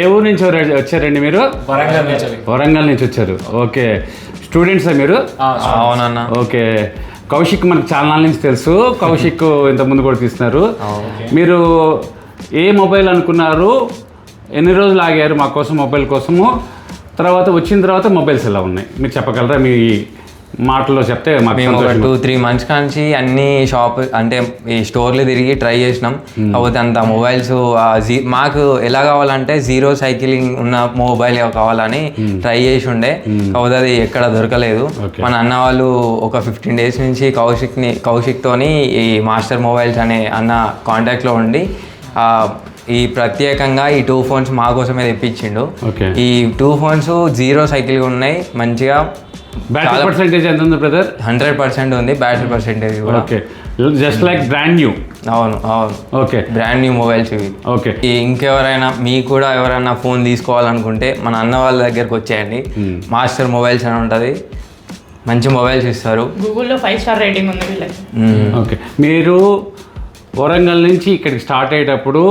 ఏ ఊరు నుంచి వచ్చారండి మీరు? వరంగల్ నుంచి వచ్చారు. ఓకే, స్టూడెంట్సా మీరు? అవునన్నా. ఓకే, కౌశిక్ మనకు చాలా నాళ్ళ నుంచి తెలుసు. కౌశిక్ ఇంతకుముందు కూడా తీస్తున్నారు. మీరు ఏ మొబైల్ అనుకున్నారు, ఎన్ని రోజులు ఆగారు మా కోసం మొబైల్ కోసము, తర్వాత వచ్చిన తర్వాత మొబైల్స్ ఎలా ఉన్నాయి మీరు చెప్పగలరా? మీ మాటల్లో చెప్తే మేము ఒక 2-3 months కాంచి అన్ని షాప్ అంటే ఈ స్టోర్లు తిరిగి ట్రై చేసినాం. కాకపోతే అంత మొబైల్స్ మాకు ఎలా కావాలంటే 0 సైకిలింగ్ ఉన్న మొబైల్ కావాలని ట్రై చేసి ఉండే. కాకపోతే అది ఎక్కడ దొరకలేదు. మన అన్న వాళ్ళు ఒక 15 days నుంచి కౌశిక్తోని ఈ మాస్టర్ మొబైల్స్ అనే అన్న కాంటాక్ట్లో ఉండి ఈ ప్రత్యేకంగా ఈ 2 phones మా కోసమే తెప్పించిండు. ఈ 2 phones 0 సైకిల్ ఉన్నాయి. మంచిగా బ్యాటరీ పర్సెంటేజ్ ఎంత ఉంది బ్రదర్? 100% ఉంది బ్యాటరీ పర్సెంటేజ్ కూడా. Okay, just like brand new. అవును. ఓకే, బ్రాండ్ న్యూ మొబైల్స్ ఇవి. ఓకే, ఇంకెవరైనా మీకు కూడా ఎవరైనా ఫోన్ తీసుకోవాలనుకుంటే మన అన్న వాళ్ళ దగ్గరకు వచ్చేయండి. మాస్టర్ మొబైల్స్ అని ఉంటుంది, మంచి మొబైల్స్ ఇస్తారు. గూగుల్లో 5 star రేటింగ్ ఉంది వీళ్ళకి. ఓకే, మీరు వరంగల్ నుంచి ఇక్కడికి స్టార్ట్ అయ్యేటప్పుడు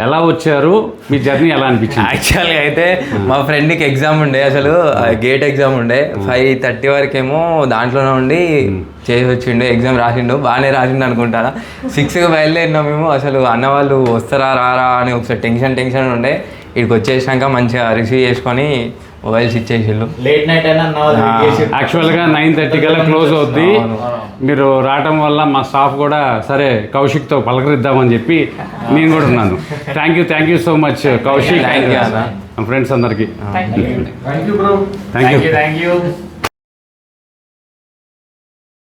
ఎలా వచ్చారు? మీ జర్నీ ఎలా అనిపించింది? యాక్చువల్గా అయితే మా ఫ్రెండ్కి ఎగ్జామ్ ఉండే, అసలు గేట్ ఎగ్జామ్ ఉండే. 5:30 వరకేమో దాంట్లోనే ఉండి చేసి వచ్చిండు. ఎగ్జామ్ రాసిండు, బాగానే రాసిండు అనుకుంటారా. 6కి బయలుదేరినాం మేము. అసలు అన్న వాళ్ళు వస్తారా రారా అని ఒకసారి టెన్షన్ ఉండే. ఇక్కడికి వచ్చేసినాక మంచిగా రిసీవ్ చేసుకొని మొబైల్స్ ఇచ్చేసిళ్ళు. లేట్ నైట్ అయినా యాక్చువల్గా 9:30 కల్లా క్లోజ్ అవుద్ది. మీరు రావడం వల్ల మా స్టాఫ్ కూడా సరే కౌశిక్తో పలకరిద్దామని చెప్పి నేను కూడా ఉన్నాను. Thank you so much Kaushik, thank you friends అందరికీ. Thank you bro. Thank you.